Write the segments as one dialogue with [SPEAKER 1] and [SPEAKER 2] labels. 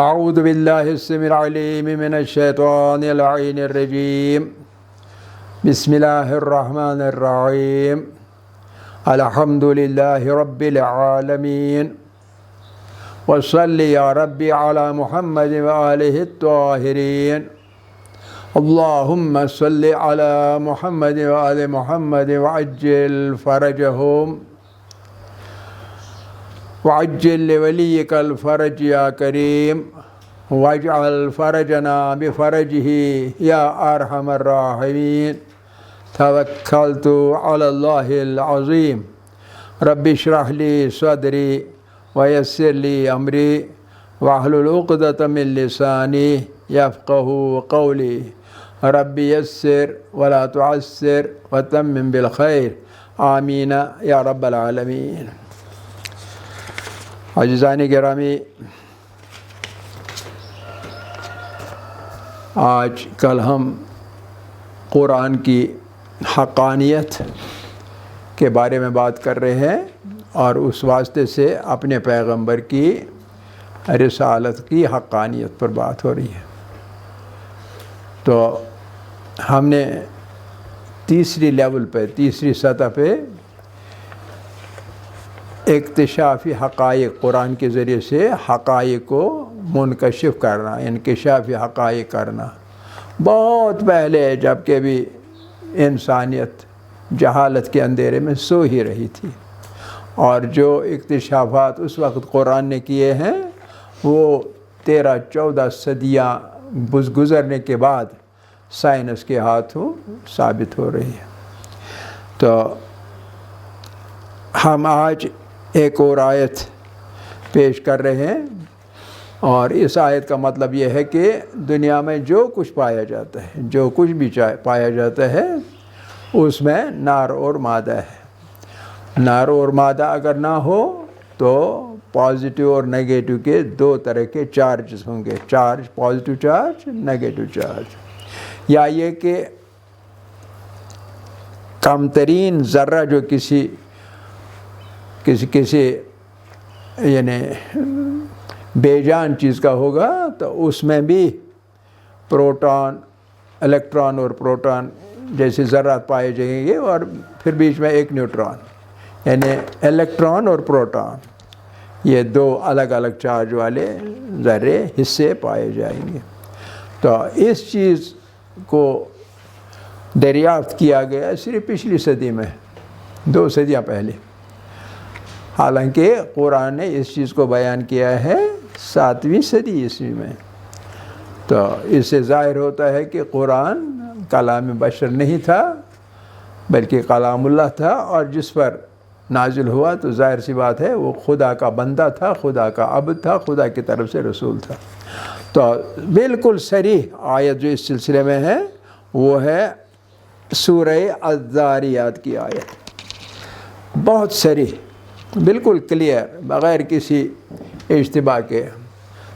[SPEAKER 1] اعوذ باللہ السمیع العلیم من الشیطان اللعین الرجیم بسم اللہ الرحمن الرحیم الحمد للہ رب العالمین وصلی یا ربی علی محمد وآلہ الطاہرین اللہم صلی علی محمد وآل محمد وعجل فرجہم وعجل لولیک الفرج یا کریم واجعل فرجنا بفرجہ یا ارحم الراحمین توکلت علی اللہ العظیم رب اشرح لی صدری ویسر لی امری واحلل عقدۃ من لسانی یفقہوا قولی رب یسر ولا تعسر وتمم بالخیر آمین یا رب العالمین۔ عزیزان گرامی، آج کل ہم قرآن کی حقانیت کے بارے میں بات کر رہے ہیں اور اس واسطے سے اپنے پیغمبر کی رسالت کی حقانیت پر بات ہو رہی ہے۔ تو ہم نے تیسری لیول پہ، تیسری سطح پہ اکتشافی حقائق، قرآن کے ذریعے سے حقائق کو منکشف کرنا، انکشافی حقائق کرنا۔ بہت پہلے جب کہ بھی انسانیت جہالت کے اندھیرے میں سو ہی رہی تھی، اور جو اکتشافات اس وقت قرآن نے کیے ہیں وہ 13-14 صدیاں گزرنے کے بعد سائنس کے ہاتھوں ثابت ہو رہی ہے۔ تو ہم آج ایک اور آیت پیش کر رہے ہیں، اور اس آیت کا مطلب یہ ہے کہ دنیا میں جو کچھ پایا جاتا ہے، جو کچھ بھی پایا جاتا ہے، اس میں نار اور مادہ ہے۔ نار اور مادہ اگر نہ ہو تو پازیٹیو اور نیگیٹو کے دو طرح کے چارجز ہوں گے، charge positive charge, negative charge, یا یہ کہ کم ترین ذرہ جو کسی یعنی بے جان چیز کا ہوگا تو اس میں بھی پروٹون، الیکٹران اور پروٹون جیسے ذرات پائے جائیں گے، اور پھر بیچ میں ایک نیوٹران، یعنی الیکٹران اور پروٹون، یہ دو الگ الگ چارج والے ذرے حصے پائے جائیں گے۔ تو اس چیز کو دریافت کیا گیا صرف پچھلی صدی میں، 2 صدیاں پہلے، حالانکہ قرآن نے اس چیز کو بیان کیا ہے 7ویں صدی عیسوی میں۔ تو اس سے ظاہر ہوتا ہے کہ قرآن کلام بشر نہیں تھا بلکہ کلام اللہ تھا، اور جس پر نازل ہوا تو ظاہر سی بات ہے وہ خدا کا بندہ تھا، خدا کا عبد تھا، خدا کی طرف سے رسول تھا۔ تو بالکل صریح آیت جو اس سلسلے میں ہے وہ ہے سورہ الذاریات کی آیت، بہت صریح، بالکل کلیئر، بغیر کسی اشتباہ کے۔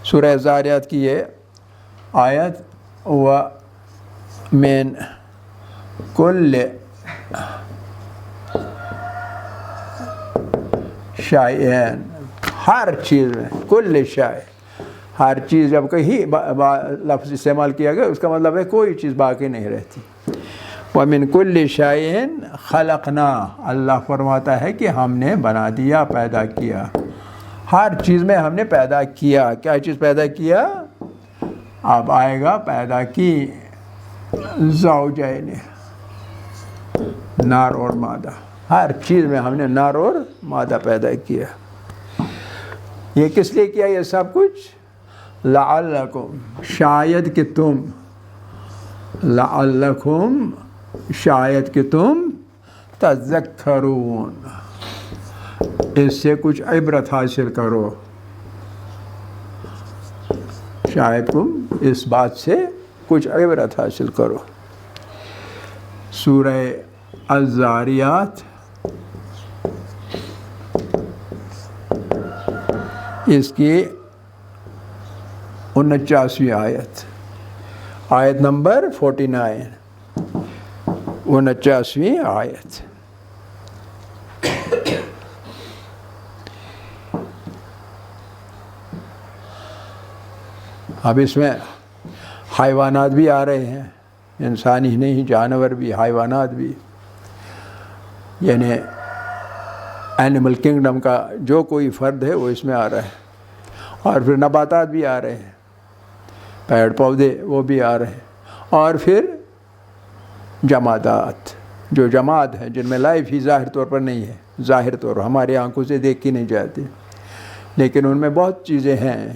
[SPEAKER 1] سورہ الذاریات کی یہ آیت وَمِن كُلِّ شَيْءٍ، ہر چیز میں، کل شَيْء، ہر چیز، جب کہیں لفظ استعمال کیا گیا اس کا مطلب ہے کوئی چیز باقی نہیں رہتی۔ وَمِن كُلِّ شَيْءٍ خَلَقْنَا، اللہ فرماتا ہے کہ ہم نے بنا دیا، پیدا کیا، ہر چیز میں ہم نے پیدا کیا۔ کیا چیز پیدا کیا؟ اب آئے گا پیدا کی زوجین، نار اور مادہ، ہر چیز میں ہم نے نار اور مادہ پیدا کیا۔ یہ کس لیے کیا یہ سب کچھ؟ لعلکم، شاید کہ تم، لعلکم، شاید کہ تم تذکرون، اس سے کچھ عبرت حاصل کرو، شاید تم اس بات سے کچھ عبرت حاصل کرو۔ سورہ الذاریات اس کی 49ویں آیت، آیت نمبر 49، 49ویں آیت۔ اب اس میں حیوانات بھی آ رہے ہیں، انسان ہی نہیں، جانور بھی، حیوانات بھی، یعنی اینیمل کنگڈم کا جو کوئی فرد ہے وہ اس میں آ رہا ہے، اور پھر نباتات بھی آ رہے ہیں، پیڑ پودے وہ بھی آ رہے ہیں، اور پھر جمادات، جو جماد ہیں جن میں لائف ہی ظاہر طور پر نہیں ہے، ظاہر طور ہماری آنکھوں سے دیکھی نہیں جاتی، لیکن ان میں بہت چیزیں ہیں،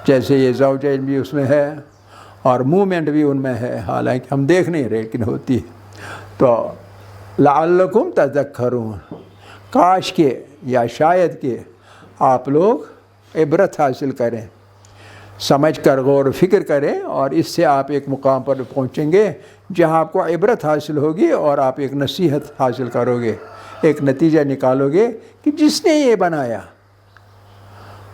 [SPEAKER 1] جیسے یہ زوجین بھی اس میں ہے اور موومنٹ بھی ان میں ہے، حالانکہ ہم دیکھ نہیں رہے لیکن ہوتی ہے۔ تو لعلکم تذکرون، کاش کے یا شاید کہ آپ لوگ عبرت حاصل کریں، سمجھ کر غور و فکر کریں، اور اس سے آپ ایک مقام پر پہنچیں گے جہاں آپ کو عبرت حاصل ہوگی، اور آپ ایک نصیحت حاصل کرو گے، ایک نتیجہ نکالو گے کہ جس نے یہ بنایا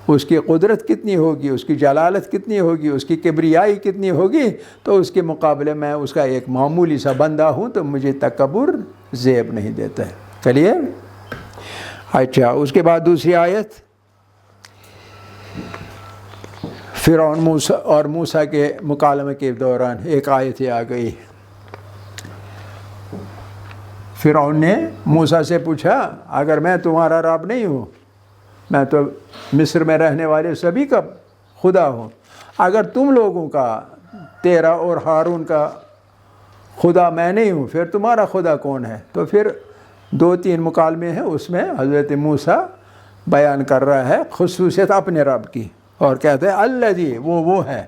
[SPEAKER 1] اس کی قدرت کتنی ہوگی، اس کی جلالت کتنی ہوگی، اس کی کبریائی کتنی ہوگی، تو اس کے مقابلے میں اس کا ایک معمولی سا بندہ ہوں، تو مجھے تکبر زیب نہیں دیتا ہے۔ چلیے اچھا، اس کے بعد دوسری آیت، فرعون موسیٰ اور موسیٰ کے مکالمے کے دوران ایک آیت آ گئی۔ فرعون نے موسیٰ سے پوچھا، اگر میں تمہارا رب نہیں ہوں، میں تو مصر میں رہنے والے سبھی کا خدا ہوں، اگر تم لوگوں کا، تیرا اور ہارون کا خدا میں نہیں ہوں، پھر تمہارا خدا کون ہے؟ تو پھر 2-3 مکالمے ہیں، اس میں حضرت موسیٰ بیان کر رہا ہے خصوصیت اپنے رب کی، اور کہتے ہیں الذی، وہ ہے،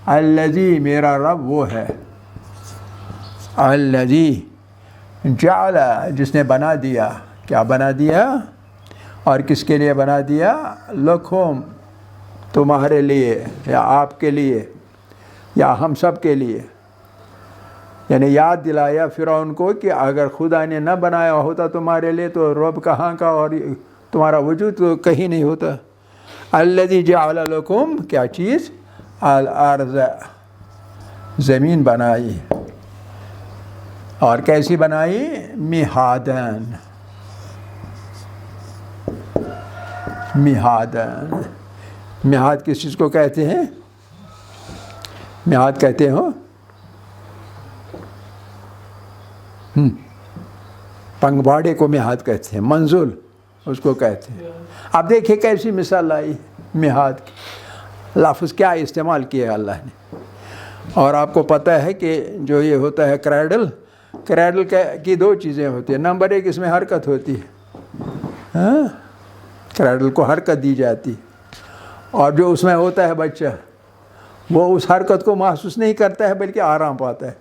[SPEAKER 1] الذی میرا رب وہ ہے، الذی جعل، جس نے بنا دیا، کیا بنا دیا اور کس کے لیے بنا دیا؟ لکھم، تمہارے لیے یا آپ کے لیے یا ہم سب کے لیے، یعنی یاد دلایا فرعون کو کہ اگر خدا نے نہ بنایا ہوتا تمہارے لیے تو رب کہاں کا، اور تمہارا وجود تو کہیں نہیں ہوتا۔ الذی جعل لکم، کیا چیز؟ الارض، زمین بنائی، اور کیسی بنائی؟ مہادن، مہادن، مہاد کس چیز کو کہتے ہیں؟ مہاد کہتے ہو پنگواڑے کو مہاد کہتے ہیں، منزل اس کو کہتے ہیں۔ اب دیکھیں کیسی مثال لائی مہاد کی، لفظ کیا استعمال کیا اللہ نے۔ اور آپ کو پتہ ہے کہ جو یہ ہوتا ہے کریڈل کی 2 چیزیں ہوتی ہیں، نمبر 1 اس میں حرکت ہوتی ہے، کریڈل کو حرکت دی جاتی، اور جو اس میں ہوتا ہے بچہ، وہ اس حرکت کو محسوس نہیں کرتا ہے بلکہ آرام پاتا ہے،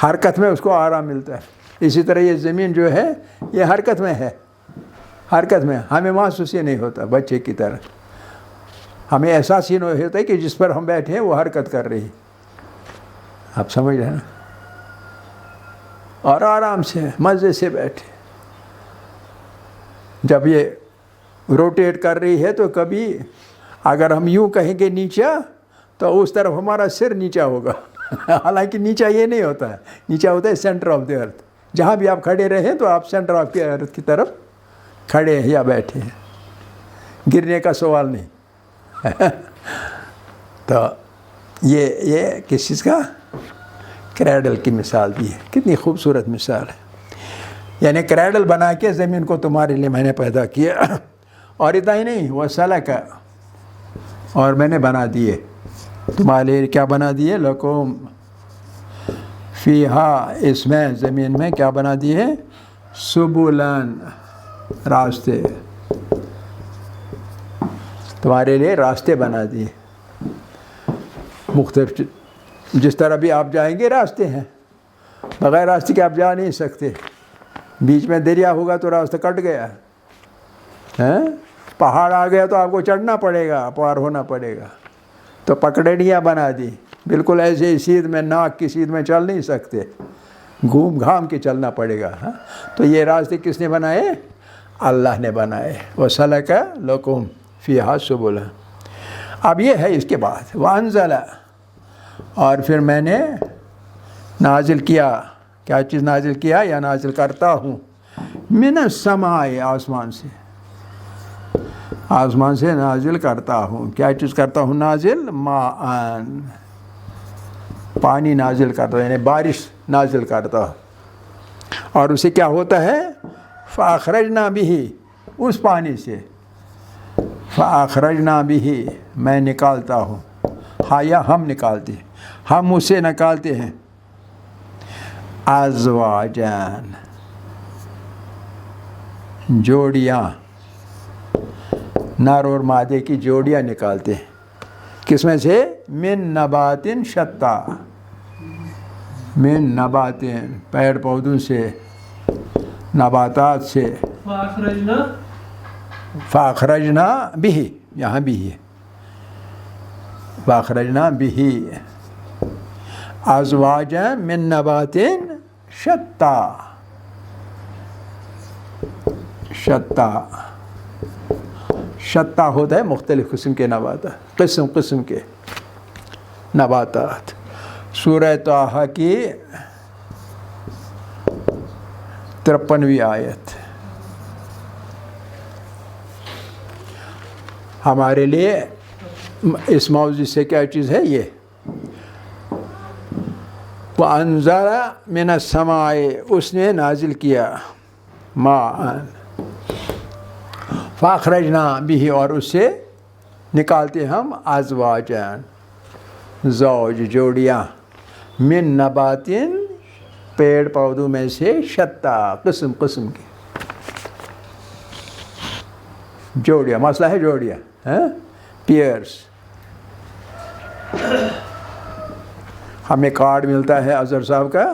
[SPEAKER 1] حرکت میں اس کو آرام ملتا ہے۔ اسی طرح یہ زمین جو ہے یہ حرکت میں ہے، حرکت میں، ہمیں محسوس ہی نہیں ہوتا بچے کی طرح، ہمیں احساس ہی نہیں ہوتا ہے کہ جس پر ہم بیٹھے ہیں وہ حرکت کر رہی ہے، آپ سمجھ رہے ہیں نا، اور آرام سے مزے سے بیٹھے۔ جب یہ روٹیٹ کر رہی ہے تو کبھی اگر ہم یوں کہیں گے نیچا، تو اس طرف ہمارا سر نیچا ہوگا، حالانکہ نیچا یہ نہیں ہوتا ہے، نیچا ہوتا ہے سینٹر آف دی ارتھ، جہاں بھی آپ کھڑے رہیں تو آپ سینٹر آف دی ارتھ کی طرف کھڑے ہیں یا بیٹھے ہیں، گرنے کا سوال نہیں۔ تو یہ کس چیز کا؟ کریڈل کی مثال دی ہے، کتنی خوبصورت مثال ہے، یعنی کریڈل بنا کے زمین کو تمہارے لیے میں نے پیدا کیا، اور اتنا ہی نہیں، وہ سلک، اور میں نے بنا دیے تمہارے لیے، کیا بنا دیے؟ لکم فیہا، اس میں زمین میں کیا بنا دیے؟ سبلن، راستے، تمہارے لیے راستے بنا دیے، مختلف، جس طرح بھی آپ جائیں گے راستے ہیں، بغیر راستے کے آپ جا نہیں سکتے، بیچ میں دریا ہوگا تو راستہ کٹ گیا، پہاڑ آ گیا تو آپ کو چڑھنا پڑے گا، پار ہونا پڑے گا، تو پکڑیاں بنا دی، بالکل ایسے سیدھ میں، ناک کی سیدھ میں چل نہیں سکتے، گھوم گھام کے چلنا پڑے گا۔ تو یہ راستے کس نے بنائے؟ اللہ نے بنائے، وَسَلَكَ لَكُمْ فِيهَا سُبُلًا۔ اب یہ ہے اس کے بعد وَأَنزَلَ، اور پھر میں نے نازل کیا، کیا چیز نازل کیا یا نازل کرتا ہوں؟ مِنَ السَّمَاءِ، آسمان سے، آسمان سے نازل کرتا ہوں. کیا چیز کرتا ہوں نازل؟ ماءً، پانی نازل کرتا ہوں، یعنی بارش نازل کرتا ہوں. اور اسے کیا ہوتا ہے؟ فَأَخْرَجْنَا بِهِ، اس پانی سے فَأَخْرَجْنَا بِهِ، میں نکالتا ہوں. ہاں، یا ہم نکالتے ہیں، ہم اسے نکالتے ہیں. ازواجان، جوڑیاں، نر اور مادے کی جوڑیاں نکالتے ہیں. کس میں سے؟ من نبات شتا، من نبات، پیڑ پودوں سے، نباتات سے. فاخرجنا بھی، یہاں بھی ہے فاخرجنا بھی ازواجا من نبات شتا. شتا، شتا ہوتا ہے مختلف قسم کے نباتات، قسم قسم کے نباتات. سورہ طٰہٰ کی 53ویں آیت. ہمارے لیے اس موضوع سے کیا چیز ہے یہ؟ وَأَنزَلَ مِنَ السَّمَاءِ، اس نے نازل کیا، ماءً، فَأَخْرَجْنَا بِهِ، اور اس سے نکالتے ہم ازواجان، زوج، جوڑیاں، من نباتن، پیڑ پودوں میں سے، شتا، قسم قسم کی جوڑیاں. مسئلہ ہے جوڑیاں، پیئرس. ہمیں کارڈ ملتا ہے اظہر صاحب کا،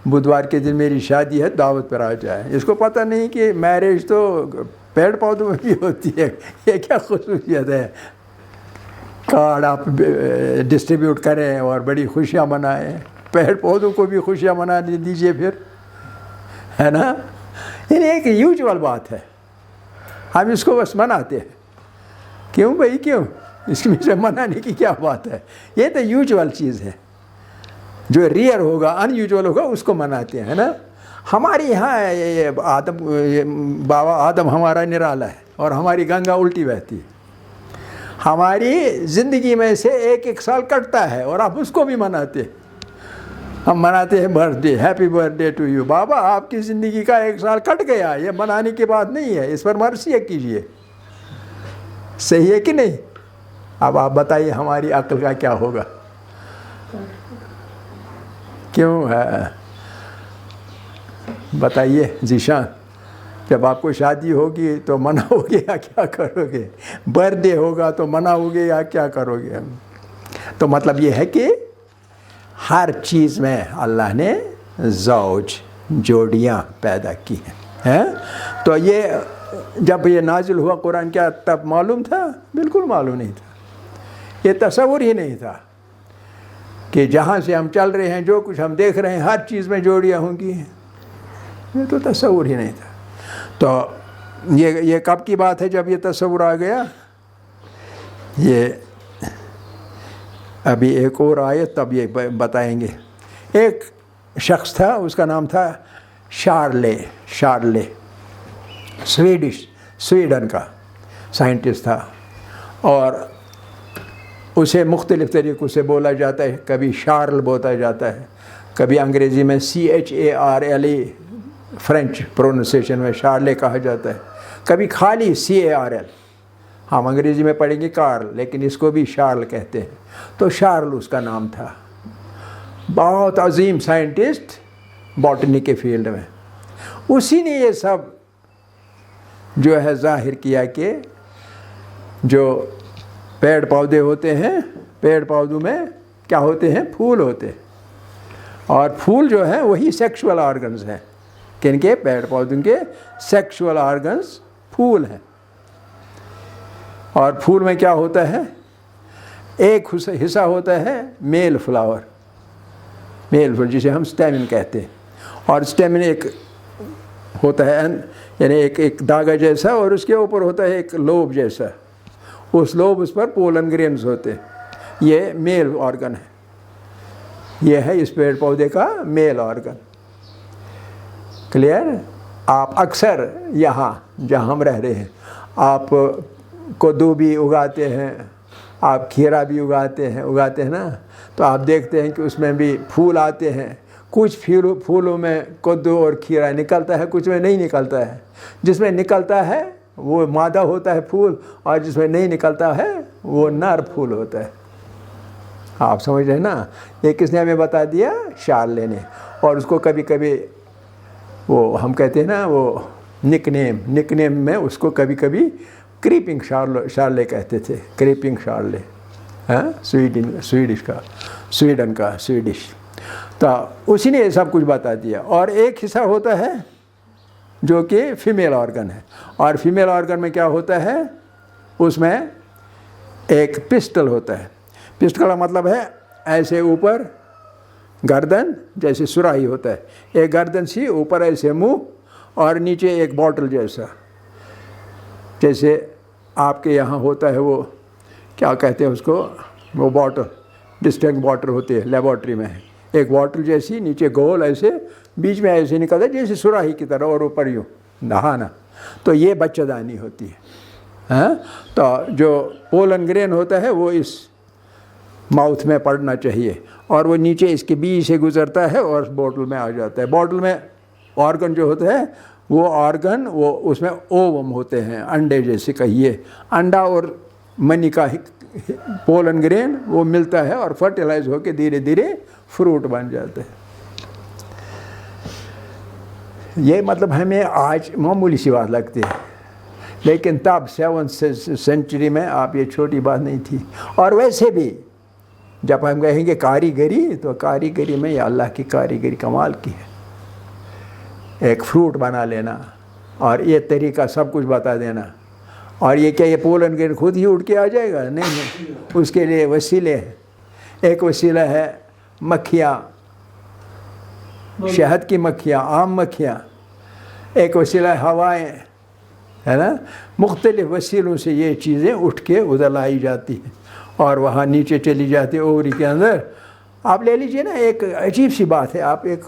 [SPEAKER 1] بدوار کے دن میری شادی ہے، دعوت پر آ جائے. اس کو پتہ نہیں کہ میرج تو پیڑ پودوں میں بھی ہوتی ہے. یہ کیا خصوصیت ہے؟ کارڈ آپ ڈسٹریبیوٹ کریں اور بڑی خوشیاں منائیں. پیڑ پودوں کو بھی خوشیاں منا دیجیے پھر، ہے نا. یعنی ایک یوزول بات ہے، ہم اس کو بس مناتے ہیں. کیوں بھائی، کیوں؟ اس میں سے منانے کی کیا بات ہے؟ یہ تو یوزول چیز ہے. جو ریئر ہوگا، ان یوزول ہوگا، اس کو مناتے ہیں نا. ہمارے یہاں یہ بابا آدم ہمارا نرالا ہے اور ہماری گنگا الٹی بہتی ہے. ہماری زندگی میں سے ایک ایک سال کٹتا ہے اور آپ اس کو بھی مناتے ہیں. ہم مناتے ہیں birthday, happy birthday to you. بابا آپ کی زندگی کا ایک سال کٹ گیا، یہ منانے کی بات نہیں ہے. اس پر مرثیہ کیجئے. صحیح ہے کہ نہیں؟ اب آپ بتائیے ہماری عقل کا کیا ہوگا؟ کیوں ہے؟ بتائیے ذیشان، جب آپ کو شادی ہوگی تو مناؤ گے یا کیا کرو گے؟ برتھ ڈے ہوگا تو مناؤ گے یا کیا کرو گے؟ تو مطلب یہ ہے کہ ہر چیز میں اللہ نے زوج، جوڑیاں پیدا کی ہیں. تو یہ جب یہ نازل ہوا قرآن، کیا تب معلوم تھا؟ بالکل معلوم نہیں تھا. یہ تصور ہی نہیں تھا کہ جہاں سے ہم چل رہے ہیں، جو کچھ ہم دیکھ رہے ہیں، ہر چیز میں جوڑیاں ہوں گی. یہ تو تصور ہی نہیں تھا. تو یہ کب کی بات ہے جب یہ تصور آ گیا؟ یہ ابھی ایک اور آیت تب یہ بتائیں گے. ایک شخص تھا، اس کا نام تھا شارلے. سویڈن کا سائنٹسٹ تھا، اور اسے مختلف طریقوں سے بولا جاتا ہے. کبھی شارل بولا جاتا ہے، کبھی انگریزی میں CHARLE، فرینچ پروننسیشن میں شارلے کہا جاتا ہے. کبھی خالی CARL. ہم انگریزی میں پڑھیں گے کارل، لیکن اس کو بھی شارل کہتے ہیں. تو شارل اس کا نام تھا. بہت عظیم سائنٹسٹ باٹنی کے فیلڈ میں. اسی نے یہ سب جو ہے ظاہر کیا کہ جو پیڑ پودے ہوتے ہیں، پیڑ پودوں میں کیا ہوتے ہیں؟ پھول ہوتے ہیں. اور پھول جو ہیں وہی سیکشول آرگنز ہیں. کن کے؟ پیڑ پودوں کے سیکشول آرگنز پھول ہیں. اور پھول میں کیا ہوتا ہے؟ ایک حصہ ہوتا ہے میل فلاور، جسے ہم سٹیمن کہتے ہیں. اور سٹیمن ایک ہوتا ہے یعنی ایک داغا جیسا، اور اس کے اوپر ہوتا ہے ایک لوب جیسا. اس پر پولن گرینز ہوتے ہیں. یہ میل آرگن ہے. یہ ہے اس پیڑ پودے کا میل آرگن. کلیئر؟ آپ اکثر یہاں جہاں ہم رہ رہے ہیں، آپ کدو بھی اگاتے ہیں، آپ کھیرا بھی اگاتے ہیں نا، تو آپ دیکھتے ہیں کہ اس میں بھی پھول آتے ہیں. کچھ پھولوں میں کدو اور کھیرا نکلتا ہے، کچھ میں نہیں نکلتا ہے. جس میں نکلتا ہے وہ مادہ ہوتا ہے پھول، اور جس میں نہیں نکلتا ہے وہ نر پھول ہوتا ہے. آپ سمجھ رہے ہیں نا؟ یہ کس نے ہمیں بتا دیا؟ شارلے نے. اور اس کو کبھی کبھی وہ ہم کہتے ہیں نا، وہ نک نیم میں اس کو کبھی کبھی کریپنگ شارلے کہتے تھے. کریپنگ شارلے، ہاں، سویڈن کا سویڈش. تو اسی نے یہ سب کچھ بتا دیا. اور ایک حصہ ہوتا ہے جو کہ فیمیل آرگن ہے. اور فیمیل آرگن میں کیا ہوتا ہے؟ اس میں ایک پسٹل ہوتا ہے. پسٹل کا مطلب ہے ایسے اوپر گردن جیسے سراہی ہوتا ہے، ایک گردن سی اوپر ایسے منہ، اور نیچے ایک باٹل جیسا، جیسے آپ کے یہاں ہوتا ہے وہ کیا کہتے ہیں اس کو، وہ باٹل ڈسٹنگ باٹل ہوتی ہے لیبارٹری میں، ایک باٹل جیسی نیچے گول ایسے، بیچ میں ایسے نکلتا ہے جیسے سراہی کی طرح، اور اوپر یوں نہانا. تو یہ بچہ دانی ہوتی ہے. ہاں، تو جو پولن گرین ہوتا ہے وہ اس ماؤتھ میں پڑنا چاہیے، اور وہ نیچے اس کے بیچ سے گزرتا ہے اور بوٹل میں آ جاتا ہے. بوٹل میں آرگن جو ہوتا ہے وہ آرگن، وہ اس میں اووم ہوتے ہیں، انڈے جیسے کہیے. انڈا اور منی کا پولن گرین وہ ملتا ہے اور فرٹیلائز ہو کے دھیرے دھیرے فروٹ بن جاتا ہے. یہ مطلب ہمیں آج معمولی سی بات لگتی ہے، لیکن تب 7th سینچری میں آپ یہ چھوٹی بات نہیں تھی. اور ویسے بھی جب ہم کہیں گے کاریگری، تو کاریگری میں یہ اللہ کی کاریگری کمال کی ہے. ایک فروٹ بنا لینا اور یہ طریقہ سب کچھ بتا دینا. اور یہ کیا یہ پولن گرین خود ہی اٹھ کے آ جائے گا؟ نہیں، اس کے لیے وسیلے ہیں. ایک وسیلہ ہے مکھیاں، شہد کی مکھیاں، عام مکھیاں. ایک وسیلہ ہے ہوائیں، ہے نا. مختلف وسیلوں سے یہ چیزیں اٹھ کے ادھر لائی جاتی ہیں اور وہاں نیچے چلی جاتی ہے اووری کے اندر. آپ لے لیجئے نا، ایک عجیب سی بات ہے، آپ ایک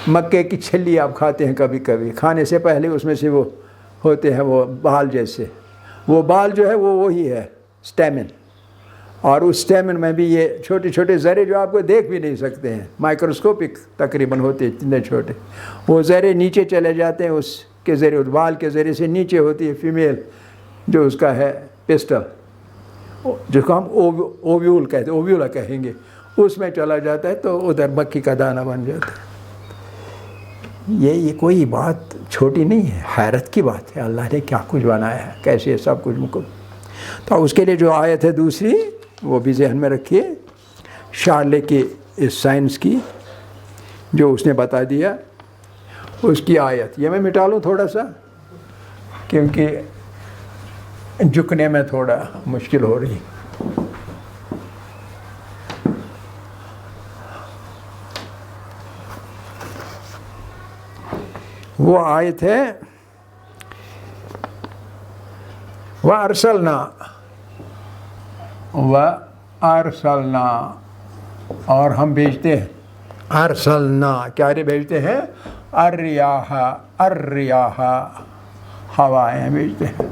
[SPEAKER 1] مکے کی چھلی آپ کھاتے ہیں کبھی کبھی، کھانے سے پہلے اس میں سے وہ ہوتے ہیں وہ بال جیسے، وہ بال جو ہے وہ وہی ہے سٹیمن. اور اس سٹیمن میں بھی یہ چھوٹے چھوٹے ذرے جو آپ کو دیکھ بھی نہیں سکتے ہیں، مائکروسکوپک تقریباً ہوتے ہیں اتنے چھوٹے، وہ ذرے نیچے چلے جاتے ہیں اس کے ذریعے، اس بال کے ذریعے سے نیچے ہوتی ہے فیمیل جو اس کا ہے پسٹل، جس کو ہم اوویول کہتے ہیں، اوویولا کہیں گے. اس میں چلا جاتا ہے تو ادھر مکھی کا دانہ بن جاتا ہے. یہ کوئی بات چھوٹی نہیں ہے، حیرت کی بات ہے. اللہ نے کیا کچھ بنایا ہے، کیسے سب کچھ مکمل. تو اس کے لیے جو آیت ہے دوسری وہ بھی ذہن میں رکھیے، شارلے کی اس سائنس کی جو اس نے بتا دیا، اس کی آیت. یہ میں مٹا لوں تھوڑا سا کیونکہ جھکنے میں تھوڑا مشکل ہو رہی. وہ آیت ہے وَأَرْسَلْنَا، اور ہم بھیجتے ہیں. ارسلنا کیا بھیجتے ہیں؟ الریاح، ہوائیں بھیجتے ہیں.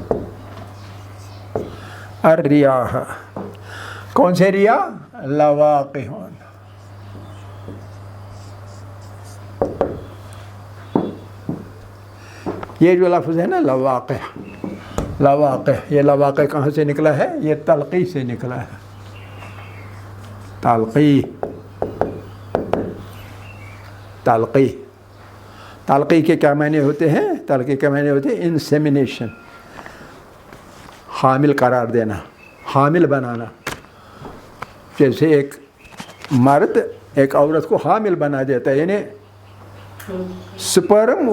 [SPEAKER 1] الریاح، کون سے ریاح؟ لواقح. یہ جو لفظ ہے نا لواقع، یہ لواقع کہاں سے نکلا ہے؟ یہ تلقی سے نکلا ہے. تلقی کے کیا معنی ہوتے ہیں؟ تلقی کے معنی ہوتے ہیں انسیمینیشن، حامل قرار دینا، حامل بنانا. جیسے ایک مرد ایک عورت کو حامل بنا دیتا ہے، یعنی سپرم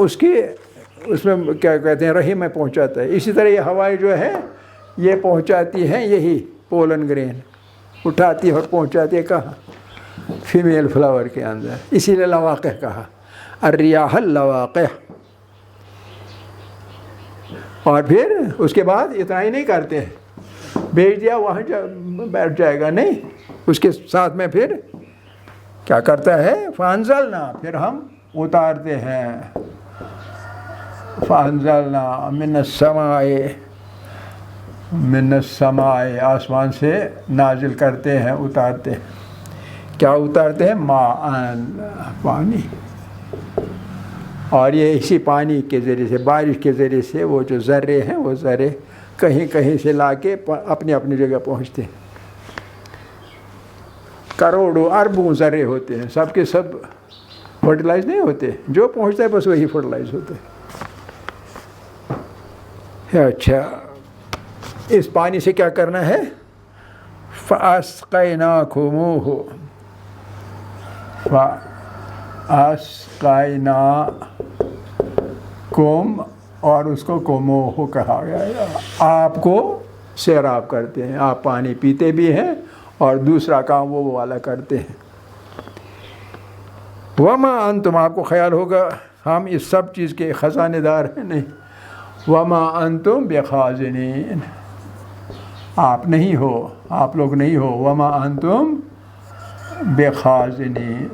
[SPEAKER 1] اس میں کیا کہتے ہیں رحم میں پہنچاتا ہے. اسی طرح یہ ہوائیں جو ہے یہ پہنچاتی ہیں، یہی پولن گرین اٹھاتی ہے اور پہنچاتی ہے کہاں؟ فیمیل فلاور کے اندر. اسی لیے لواقع کہا، الریاح اللواقع. اور پھر اس کے بعد اتنا ہی نہیں کرتے ہیں، بھیج دیا وہاں بیٹھ جائے گا، نہیں، اس کے ساتھ میں پھر کیا کرتا ہے؟ فانزلنا، پھر ہم اتارتے ہیں. فانزلنا من السماء من السماء آسمان سے نازل کرتے ہیں، اتارتے ہیں. کیا اتارتے ہیں؟ ماءً پانی. اور یہ اسی پانی کے ذریعے سے، بارش کے ذریعے سے وہ جو ذرے ہیں وہ ذرے کہیں کہیں سے لا کے اپنی اپنی جگہ پہنچتے ہیں. کروڑوں اربوں ذرے ہوتے ہیں، سب کے سب فرٹیلائز نہیں ہوتے، جو پہنچتا ہے بس وہی فرٹیلائز ہوتے ہیں. اچھا، اس پانی سے کیا کرنا ہے؟ فَأَسْقَيْنَاكُمُوهُ فَأَسْقَيْنَاكُمْ، اور اس کو کموہ کہا گیا، آپ کو سیراب کرتے ہیں. آپ پانی پیتے بھی ہیں اور دوسرا کام وہ والا کرتے ہیں. وما انتم، آپ کو خیال ہوگا ہم اس سب چیز کے خزانے دار ہیں، نہیں. وما انتم بخازنین، آپ نہیں ہو، آپ لوگ نہیں ہو. وما انتم بخازنین،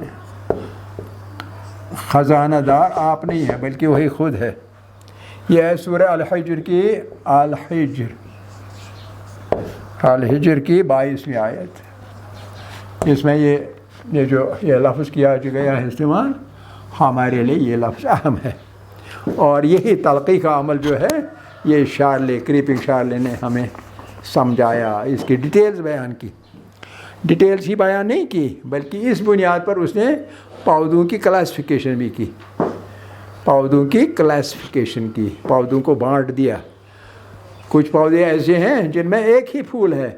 [SPEAKER 1] خزانہ دار آپ نہیں ہیں بلکہ وہی خود ہے. یہ ہے سورہ الحجر کی الحجر کی 22ویں آیت. اس میں یہ لفظ کیا گیا ہے استعمال، ہمارے لیے یہ لفظ اہم ہے. اور یہی تلقی کا عمل جو ہے یہ کریپنگ شارلے نے ہمیں سمجھایا، اس کی ڈیٹیلز بیان کی. ڈیٹیلز ہی بیان نہیں کی بلکہ اس بنیاد پر اس نے پودوں کی کلاسیفیکیشن بھی کی، پودوں کو بانٹ دیا. کچھ پودے ایسے ہیں جن میں ایک ہی پھول ہے،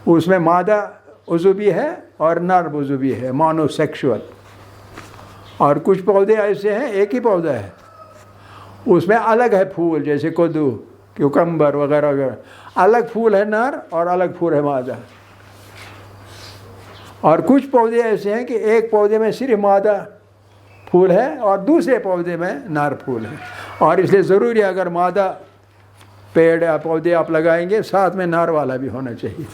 [SPEAKER 1] اس میں مادہ عضو بھی ہے اور نر عضو بھی ہے، مانو سیکشول. اور کچھ پودے ایسے ہیں ایک ہی پودا ہے، اس میں الگ ہے پھول، جیسے کدو، کیوکمبر وغیرہ وغیرہ، الگ پھول ہے نر اور الگ پھول ہے مادہ. اور کچھ پودے ایسے ہیں کہ ایک پودے میں صرف مادہ پھول ہے اور دوسرے پودے میں نر پھول ہے. اور اس لیے ضروری ہے اگر مادہ پیڑ یا پودے آپ لگائیں گے ساتھ میں نر والا بھی ہونا چاہیے.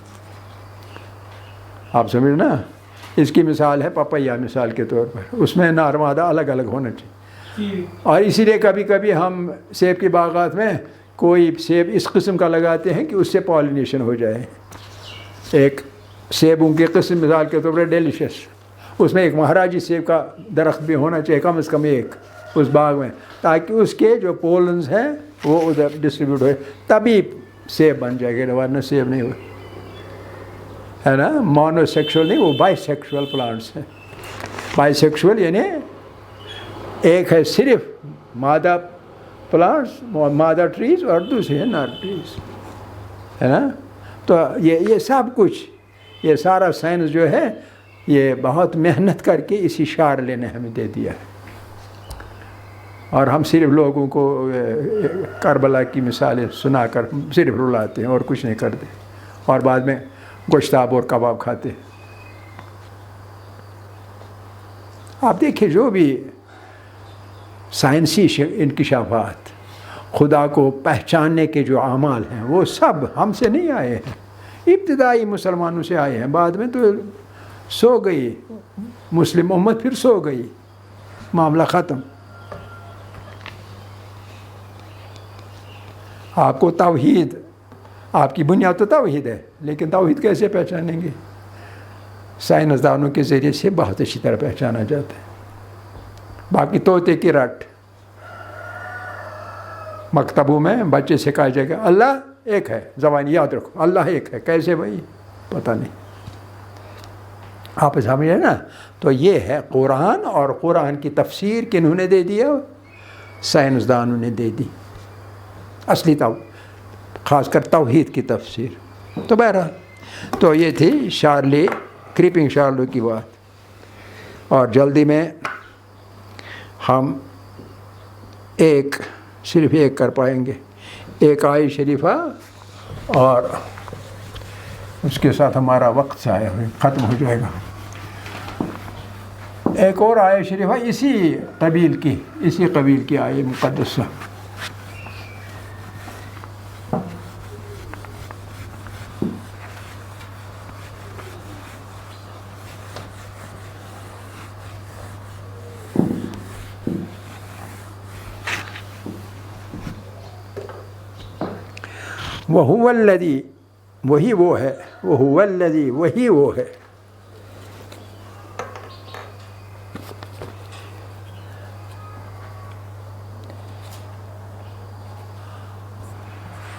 [SPEAKER 1] آپ سمجھنا، اس کی مثال ہے پپیا مثال کے طور پر، اس میں نر مادہ الگ الگ ہونا چاہیے. اور اسی لیے کبھی کبھی ہم سیب کے باغات میں کوئی سیب اس قسم کا لگاتے ہیں کہ اس سے پالینیشن ہو جائے. ایک سیبوں کی قسم مثال کے طور پر ڈیلیشس، اس میں ایک مہاراجی سیب کا درخت بھی ہونا چاہیے کم از کم ایک اس باغ میں، تاکہ اس کے جو پولنز ہیں وہ ادھر ڈسٹریبیوٹ ہوئے، تبھی سیب بن جائے گا، ورنہ سیب نہیں ہوئے، ہے نا. مونو سیکشول نہیں، وہ بائی سیکشول پلانٹس ہیں. بائی سیکشول یعنی ایک ہے صرف مادہ پلانٹس، مادہ ٹریز، اور دوسرے ہیں نر ٹریز، ہے نا. تو یہ سب کچھ، یہ سارا سائنس جو ہے یہ بہت محنت کر کے اسی شارلے نے ہمیں دے دیا ہے. اور ہم صرف لوگوں کو کربلا کی مثالیں سنا کر صرف رلاتے ہیں اور کچھ نہیں کرتے، اور بعد میں گوشتاب اور کباب کھاتے ہیں. آپ دیکھیں جو بھی سائنسی انکشافات، خدا کو پہچاننے کے جو اعمال ہیں وہ سب ہم سے نہیں آئے ہیں، ابتدائی مسلمانوں سے آئے ہیں. بعد میں تو سو گئی مسلم امت، پھر سو گئی، معاملہ ختم. آپ کو توحید، آپ کی بنیاد تو توحید ہے، لیکن توحید کیسے پہچانیں گے؟ سائنسدانوں کے ذریعے سے بہت اچھی طرح پہچانا جاتا ہے. باقی طوطے کی رٹ، مکتبوں میں بچے سکھایا جائے گا اللہ ایک ہے، زبان یاد رکھو اللہ ایک ہے، کیسے بھائی پتہ نہیں. آپ سمجھے نا. تو یہ ہے قرآن، اور قرآن کی تفسیر کنہوں نے دے دیا؟ سائنسدانوں نے دے دی، اصلی خاص کر توحید کی تفسیر. تو بہرحال تو یہ تھی کریپنگ شارلو کی بات. اور جلدی میں ہم صرف ایک کر پائیں گے، ایک آیت شریفہ، اور اس کے ساتھ ہمارا وقت ضائع ختم ہو جائے گا. ایک اور آیت شریفہ اسی قبیل کی آیت مقدسہ. وَهُوَ الَّذِي وہی وہ ہے، وَهُوَ الَّذِي وہی وہ ہے،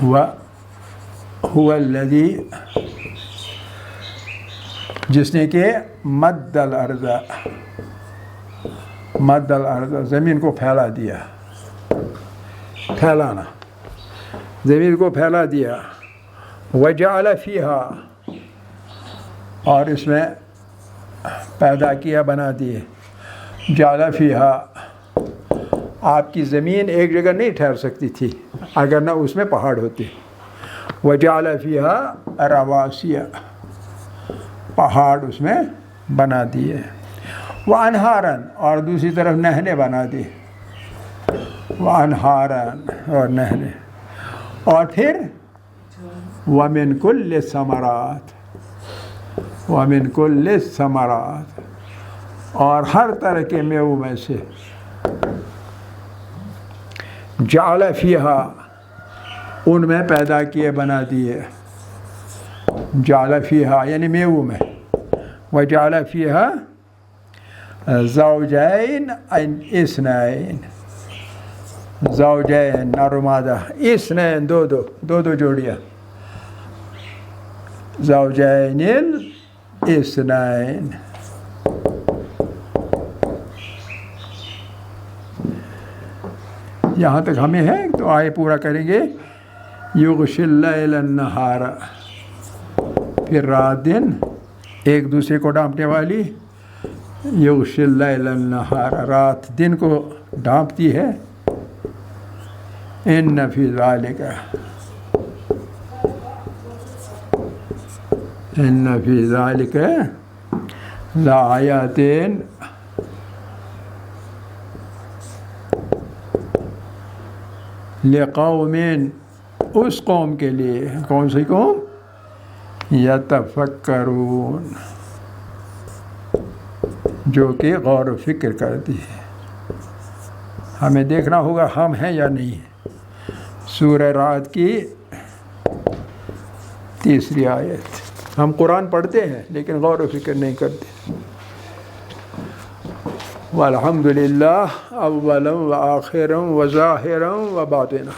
[SPEAKER 1] وَهُوَ الَّذِي جس نے کہ مد الارض زمین کو پھیلا دیا، پھیلانا، زمین کو پھیلا دیا، وجعل فیہا اور اس میں پیدا کیا، بنا دیے، جعل فیہا آپ کی زمین ایک جگہ نہیں ٹھہر سکتی تھی اگر نہ اس میں پہاڑ ہوتے، وجعل فیہا رواسی پہاڑ اس میں بنا دیے، وانہارن اور دوسری طرف نہریں بنا دی، وانہارن اور نہریں، اور پھر ومن کل ثمرات، ومن کل ثمرات اور ہر طرح کے میووں میں سے، جعل فیہا ان میں پیدا کیے، بنا دیے، جعل فیہا یعنی میووں میں، وجعل فیہا زوجین اثنین، زوجین نر و مادہ، اثنین دو جوڑیاں، زوجین اثنین، یہاں تک ہمیں ہے تو آئے پورا کریں گے، یغشی اللیل النہار، پھر رات دن ایک دوسرے کو ڈانپنے والی، یغشی اللیل النہار رات دن کو ڈانپتی ہے، ان فی ذالک لآیات لقوم اس قوم کے لیے، کون سی قوم؟ یتفکرون جو کہ غور و فکر کرتی ہے۔ ہمیں دیکھنا ہوگا ہم ہیں یا نہیں ہیں۔ سورہ رعد کی 3 آیت۔ ہم قرآن پڑھتے ہیں لیکن غور و فکر نہیں کرتے۔ والحمد للہ اولا و آخرا و ظاہرا و باطنا۔